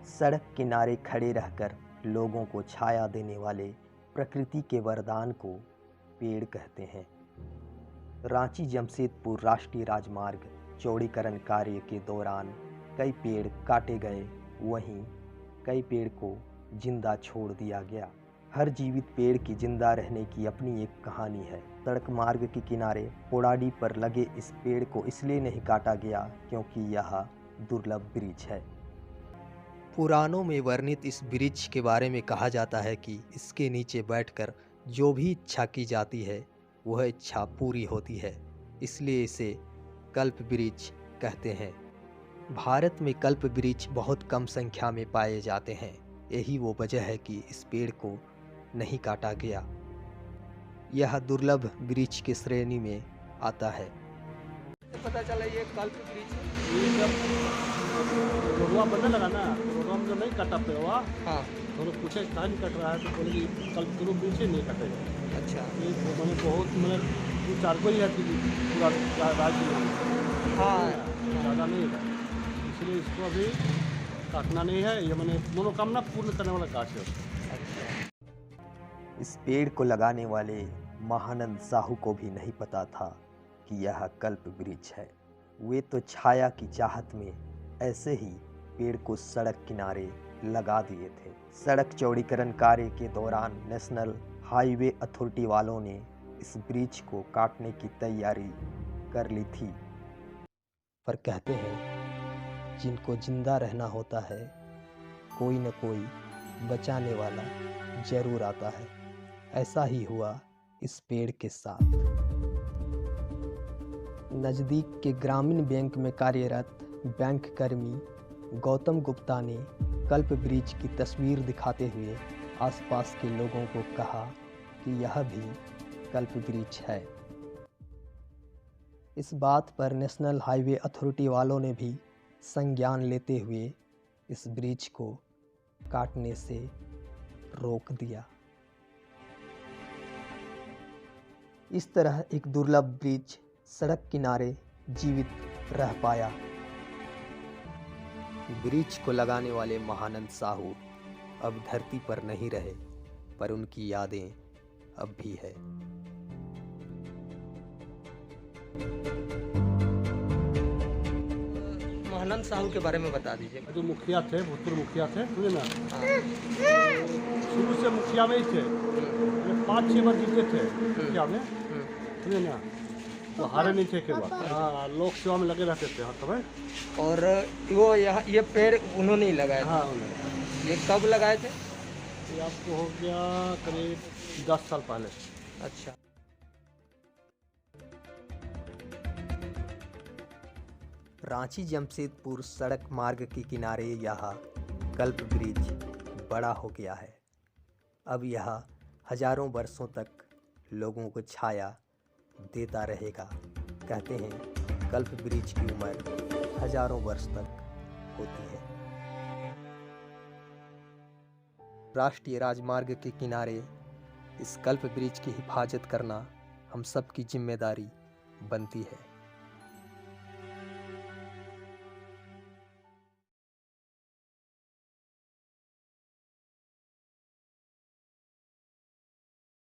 सड़क किनारे खड़े रहकर लोगों को छाया देने वाले प्रकृति के वरदान को पेड़ कहते हैं। रांची जमशेदपुर राष्ट्रीय राजमार्ग चौड़ीकरण कार्य के दौरान कई पेड़ काटे गए, वहीं कई पेड़ को जिंदा छोड़ दिया गया। हर जीवित पेड़ की जिंदा रहने की अपनी एक कहानी है। सड़क मार्ग के किनारे पोड़ाड़ी पर लगे इस पेड़ को इसलिए नहीं काटा गया क्योंकि यह दुर्लभ वृक्ष है। पुराणों में वर्णित इस वृक्ष के बारे में कहा जाता है कि इसके नीचे बैठकर जो भी इच्छा की जाती है वह इच्छा पूरी होती है, इसलिए इसे कल्प वृक्ष कहते हैं। भारत में कल्प वृक्ष बहुत कम संख्या में पाए जाते हैं, यही वो वजह है कि इस पेड़ को नहीं काटा गया। यह दुर्लभ वृक्ष की श्रेणी में आता है। पता चला ये कल्प वृक्ष रोडवा बनने लगा ना, रोडवा में जो नहीं कटा पे हुआ, हाँ तो लोग पूछे कहाँ नहीं कट रहा है, तो बोले कि कल तो वृक्ष ही नहीं कटेगा। अच्छा ये मैंने बहुत मैंने 2-4 को ही है पूरा राज्य में, हाँ ज़्यादा नहीं है, इसलिए इसको अभी काटना नहीं है। ये मैंने मनोकामना पूर्ण करने वाला गाछ है। इस पेड़ को लगाने वाले महानंद साहू को भी नहीं पता था कि यह कल्प वृक्ष है। वे तो छाया की चाहत में ऐसे ही पेड़ को सड़क किनारे लगा दिए थे। सड़क चौड़ीकरण कार्य के दौरान नेशनल हाईवे अथॉरिटी वालों ने इस वृक्ष को काटने की तैयारी कर ली थी, पर कहते हैं जिनको जिंदा रहना होता है कोई न कोई बचाने वाला जरूर आता है। ऐसा ही हुआ इस पेड़ के साथ। नज़दीक के ग्रामीण बैंक में कार्यरत बैंक कर्मी गौतम गुप्ता ने कल्प वृक्ष की तस्वीर दिखाते हुए आसपास के लोगों को कहा कि यह भी कल्प वृक्ष है। इस बात पर नेशनल हाईवे अथॉरिटी वालों ने भी संज्ञान लेते हुए इस वृक्ष को काटने से रोक दिया। इस तरह एक दुर्लभ वृक्ष सड़क किनारे जीवित रह पाया। वृक्ष को लगाने वाले महानंद साहू अब धरती पर नहीं रहे, पर उनकी यादें अब भी है। महानंद साहू के बारे में बता दीजिए। जो मुखिया थे, भूतपूर्व मुखिया थे, समझे ना, हाँ शुरू से मुखिया में ही थे, 5-6 बार जीते थे मुखिया में, समझे ना, तो हारे नहीं थे के बाद। हाँ, लोक सेवा में लगे रहते थे हर समय। और वो यहाँ ये पेड़ उन्होंने ही लगाया था। हाँ उन्होंने। ये कब लगाए थे? ये आपको हो गया करीब 10 साल पहले। अच्छा। रांची जमशेदपुर सड़क मार्ग के किनारे यह कल्प वृक्ष बड़ा हो गया है। अब यह हजारों वर्षों तक लोगों को छाया देता रहेगा। कहते हैं कल्प वृक्ष की उम्र हजारों वर्ष तक होती है। राष्ट्रीय राजमार्ग के किनारे इस कल्प वृक्ष की हिफाजत करना हम सब की जिम्मेदारी बनती है।